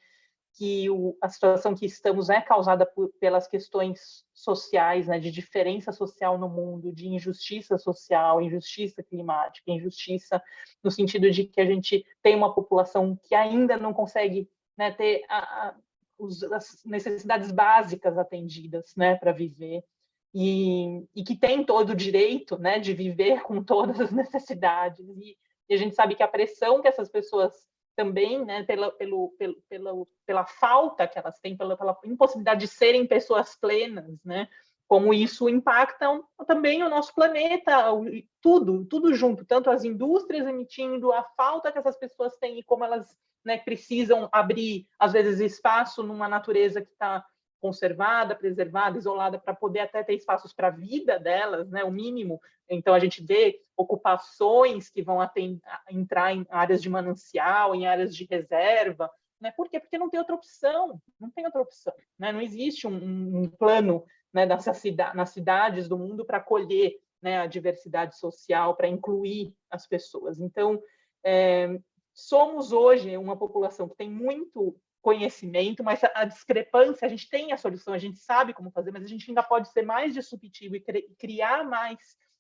que a situação que estamos é causada pelas questões sociais, né, de diferença social no mundo, de injustiça social, injustiça climática, injustiça no sentido de que a gente tem uma população que ainda não consegue, né, ter as necessidades básicas atendidas, né, para viver, e que tem todo o direito, né, de viver com todas as necessidades, e a gente sabe que a pressão que essas pessoas também, né, pela falta que elas têm, pela impossibilidade de serem pessoas plenas, né, como isso impacta também o nosso planeta, tudo junto, tanto as indústrias emitindo, a falta que essas pessoas têm e como elas, né, precisam abrir, às vezes, espaço numa natureza que está conservada, preservada, isolada, para poder até ter espaços para a vida delas, né, o mínimo. Então, a gente vê ocupações que vão entrar em áreas de manancial, em áreas de reserva, né? Por quê? Porque não tem outra opção, não tem outra opção, né? Não existe um plano, né, nas cidades do mundo para acolher, né, a diversidade social, para incluir as pessoas. Então, somos hoje uma população que tem muito conhecimento, mas a discrepância, a gente tem a solução, a gente sabe como fazer, mas a gente ainda pode ser mais disruptivo e criar mais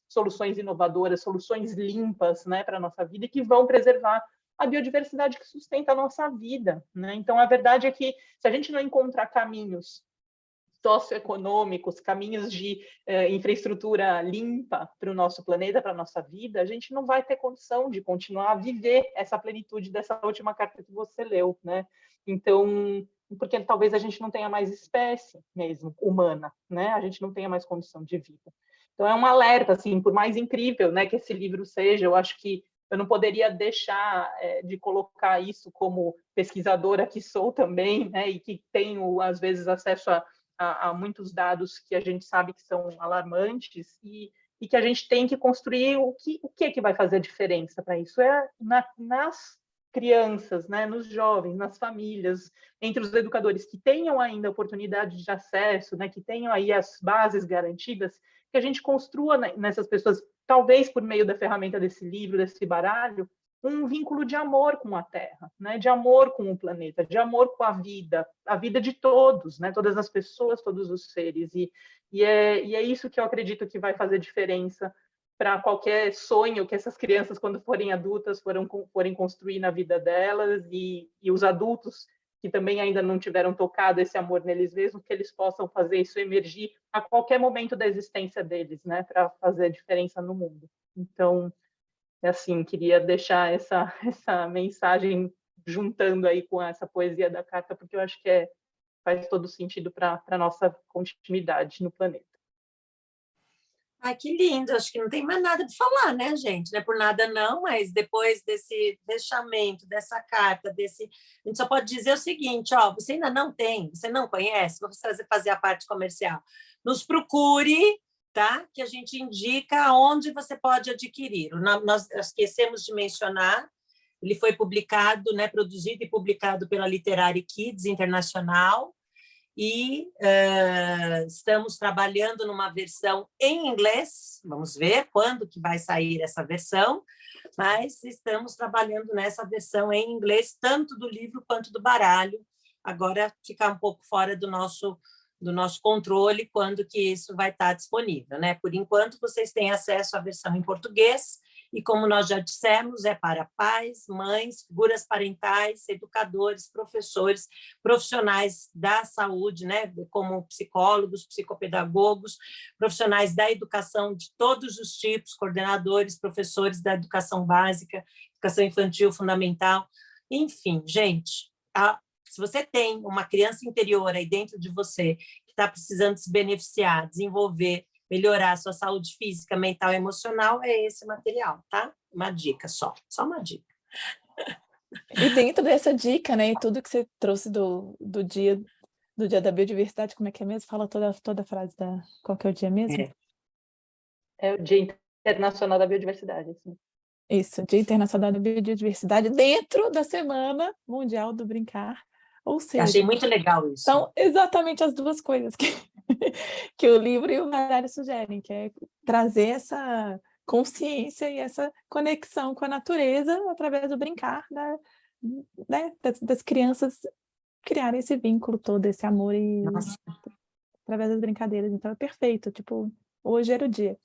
soluções inovadoras, soluções limpas, né, para a nossa vida e que vão preservar a biodiversidade que sustenta a nossa vida, né? Então, a verdade é que se a gente não encontrar caminhos socioeconômicos, caminhos de infraestrutura limpa para o nosso planeta, para a nossa vida, a gente não vai ter condição de continuar a viver essa plenitude dessa última carta que você leu, né? Então, porque talvez a gente não tenha mais espécie mesmo humana, né? A gente não tenha mais condição de vida. Então, é um alerta, assim, por mais incrível, né, que esse livro seja, eu acho que eu não poderia deixar de colocar isso como pesquisadora que sou também, né, e que tenho, às vezes, acesso a muitos dados que a gente sabe que são alarmantes e que a gente tem que construir o que vai fazer a diferença para isso. Nas crianças, né, nos jovens, nas famílias, entre os educadores que tenham ainda oportunidade de acesso, né, que tenham aí as bases garantidas, que a gente construa nessas pessoas, talvez por meio da ferramenta desse livro, desse baralho, um vínculo de amor com a Terra, né? De amor com o planeta, de amor com a vida de todos, né? Todas as pessoas, todos os seres. E é isso que eu acredito que vai fazer diferença para qualquer sonho que essas crianças, quando forem adultas, forem construir na vida delas, e os adultos que também ainda não tiveram tocado esse amor neles mesmos, que eles possam fazer isso emergir a qualquer momento da existência deles, né? Para fazer a diferença no mundo. Então, assim, queria deixar essa mensagem juntando aí com essa poesia da carta, porque eu acho que faz todo sentido para a nossa continuidade no planeta. Ai, que lindo! Acho que não tem mais nada para falar, né, gente? Não é por nada não, mas depois desse fechamento, dessa carta, a gente só pode dizer o seguinte, ó, você ainda não tem, você não conhece, vou fazer a parte comercial. Nos procure, tá? Que a gente indica onde você pode adquirir. Nós esquecemos de mencionar, ele foi publicado, né, produzido e publicado pela Literary Kids Internacional, e estamos trabalhando numa versão em inglês, vamos ver quando que vai sair essa versão, mas estamos trabalhando nessa versão em inglês, tanto do livro quanto do baralho. Agora fica um pouco fora do nosso controle quando que isso vai estar disponível, né? Por enquanto, vocês têm acesso à versão em português, e como nós já dissemos, é para pais, mães, figuras parentais, educadores, professores, profissionais da saúde, né, como psicólogos, psicopedagogos, profissionais da educação de todos os tipos, coordenadores, professores da educação básica, educação infantil fundamental, enfim, gente, se você tem uma criança interior aí dentro de você que está precisando se beneficiar, desenvolver, melhorar a sua saúde física, mental e emocional, é esse material, tá? Uma dica só uma dica. E dentro dessa dica, né, e tudo que você trouxe do dia da biodiversidade, como é que é mesmo? Fala toda a frase qual que é o dia mesmo? É o Dia Internacional da Biodiversidade. Assim. Isso, Dia Internacional da Biodiversidade, dentro da Semana Mundial do Brincar. Ou seja, achei muito legal isso. São exatamente as duas coisas que o livro e o baralho sugerem, que é trazer essa consciência e essa conexão com a natureza através do brincar, né, das crianças criaram esse vínculo todo, esse amor e Nossa. através das brincadeiras. Então é perfeito, tipo, hoje era o dia.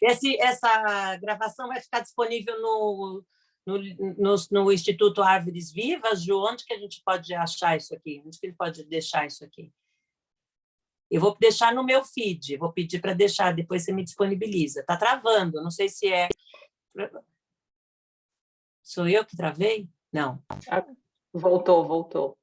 Essa gravação vai ficar disponível no Instituto Árvores Vivas, Ju? Onde que a gente pode achar isso aqui? Onde que ele pode deixar isso aqui? Eu vou deixar no meu feed, vou pedir para deixar, depois você me disponibiliza. Está travando, não sei se é... Sou eu que travei? Não. Voltou.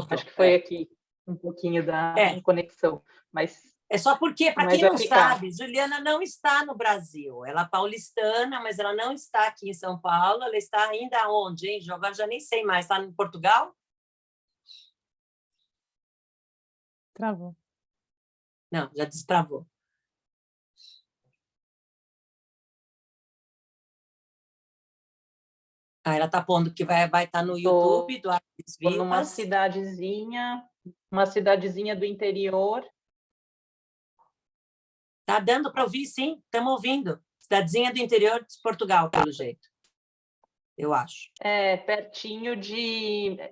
Acho que foi aqui um pouquinho da conexão, mas... É só porque, para quem vai não ficar. sabe, Juliana não está no Brasil. Ela é paulistana, mas ela não está aqui em São Paulo. Ela está ainda onde, hein? Agora já nem sei mais. Está em Portugal? Travou. Não, já destravou. Ela está pondo que vai estar no YouTube do Árvores Vivas. Numa cidadezinha do interior. Está dando para ouvir, sim, estamos ouvindo. Cidadezinha do interior de Portugal, pelo jeito. Eu acho.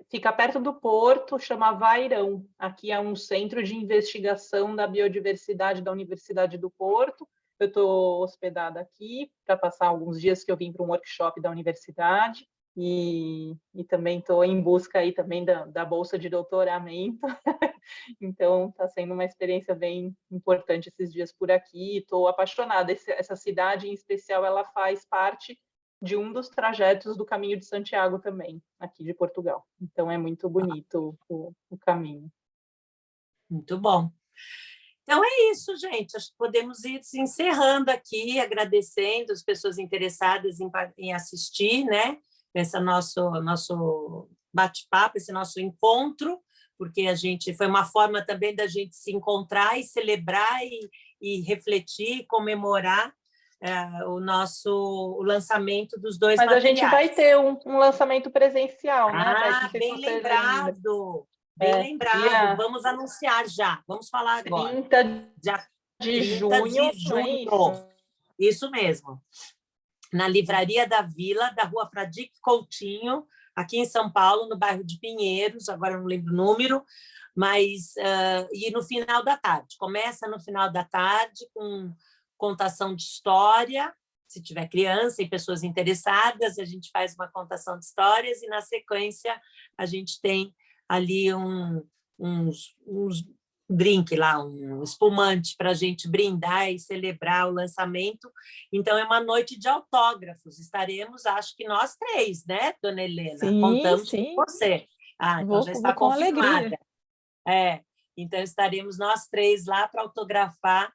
Fica perto do Porto, chama Vairão. Aqui é um centro de investigação da biodiversidade da Universidade do Porto. Eu estou hospedada aqui para passar alguns dias que eu vim para um workshop da universidade e também estou em busca aí também da bolsa de doutoramento. Então está sendo uma experiência bem importante esses dias por aqui. Estou apaixonada. Essa cidade em especial, ela faz parte de um dos trajetos do Caminho de Santiago também, aqui de Portugal. Então, é muito bonito o caminho. Muito bom. Então, é isso, gente. Acho que podemos ir se encerrando aqui, agradecendo as pessoas interessadas em assistir, né? Esse nosso bate-papo, esse nosso encontro, porque foi uma forma também da gente se encontrar e celebrar e refletir, comemorar o lançamento dos dois materiais. Mas a gente vai ter um lançamento presencial, né? Bem lembrado. Bem lembrado. Vamos anunciar já. Vamos falar agora. 30 de junho. Isso mesmo. Na Livraria da Vila, da Rua Fradique Coutinho, aqui em São Paulo, no bairro de Pinheiros, agora não lembro o número, mas e no final da tarde. Começa no final da tarde com contação de história. Se tiver criança e pessoas interessadas, a gente faz uma contação de histórias e, na sequência, a gente tem ali uns drink lá, um espumante para a gente brindar e celebrar o lançamento. Então, é uma noite de autógrafos. Estaremos, acho que nós três, né, dona Helena? Sim, contamos sim. com você. Então já está com confirmada. alegria. Então, estaremos nós três lá para autografar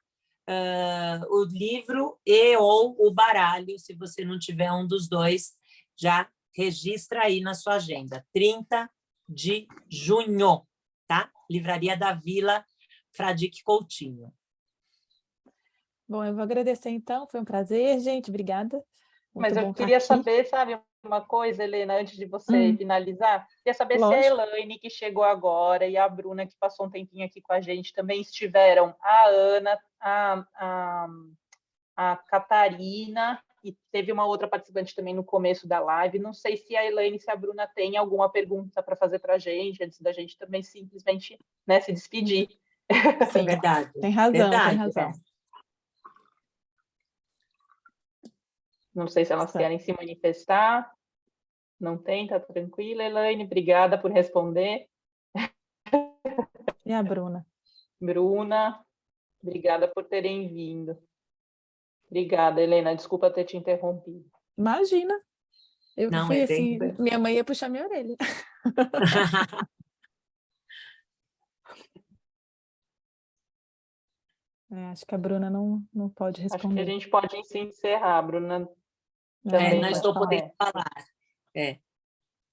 o livro ou o baralho. Se você não tiver um dos dois, já registra aí na sua agenda. 30 de junho, tá? Livraria da Vila, Fradique Coutinho. Bom, eu vou agradecer então, foi um prazer, gente, obrigada. Mas eu queria saber, sabe, uma coisa, Helena, antes de você finalizar, queria saber se a Elaine, que chegou agora, e a Bruna, que passou um tempinho aqui com a gente, também estiveram, a Ana, a Catarina, e teve uma outra participante também no começo da live. Não sei se a Elaine e se a Bruna têm alguma pergunta para fazer para a gente, antes da gente também simplesmente, né, se despedir. Sim, verdade. Tem razão, verdade, tem razão. Não sei se elas querem se manifestar. Não tem? Tá tranquila, Elaine? Obrigada por responder. E a Bruna? Bruna, obrigada por terem vindo. Obrigada, Helena. Desculpa ter te interrompido. Imagina. Eu Não, fui é assim, bem... minha mãe ia puxar minha orelha. Acho que a Bruna não pode responder. Acho que a gente pode se encerrar, Bruna. Também não estou podendo falar.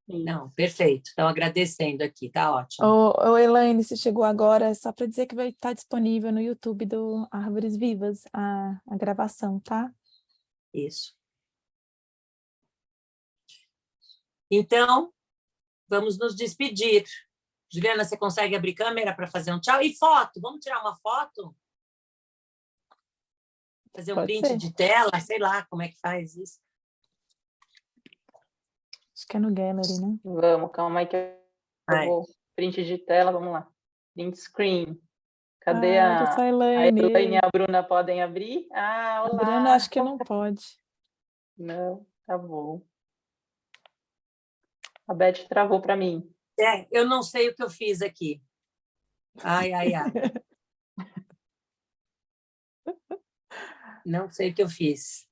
Não, perfeito. Estão agradecendo aqui, tá ótimo. Ô, Elaine, se chegou agora, só para dizer que vai estar disponível no YouTube do Árvores Vivas, a gravação, tá? Isso. Então, vamos nos despedir. Juliana, você consegue abrir câmera para fazer um tchau? E foto? Vamos tirar uma foto? Fazer um print de tela? Sei lá como é que faz isso. Acho que é no Gallery, né? Vamos, calma aí que Eu Vai. vou print de tela, vamos lá. Print screen. Cadê Ah, eu sou a a Elaine. Elaine e a Bruna podem abrir? Ah, A olá! Bruna acho que não pode. Não, tá bom. A Beth travou para mim. Eu não sei o que eu fiz aqui. Ai, ai, ai. Não sei o que eu fiz.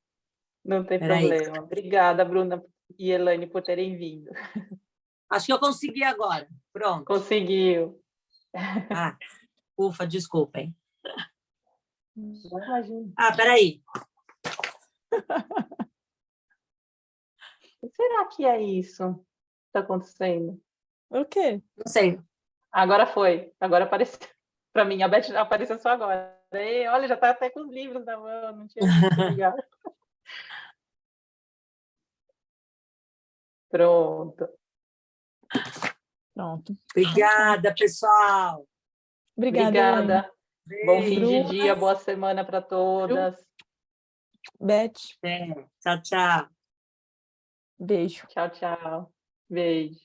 Não tem Peraí. problema. Obrigada, Bruna e Elaine, por terem vindo. Acho que eu consegui agora. Pronto. Conseguiu. Ah, ufa, desculpem. Não imagino. Ah, peraí. O que será que é isso que está acontecendo? O quê? Não sei. Agora foi. Agora apareceu. Para mim, a Beth apareceu só agora. E, olha, já está até com os livros na mão. Não tinha visto, legal. Pronto. Pronto. Obrigada, pessoal. Obrigada, Elaine. Obrigada. Bom fim de Bruna. dia, boa semana para todas. Beth, Tchau, tchau. beijo. Tchau, tchau. Beijo.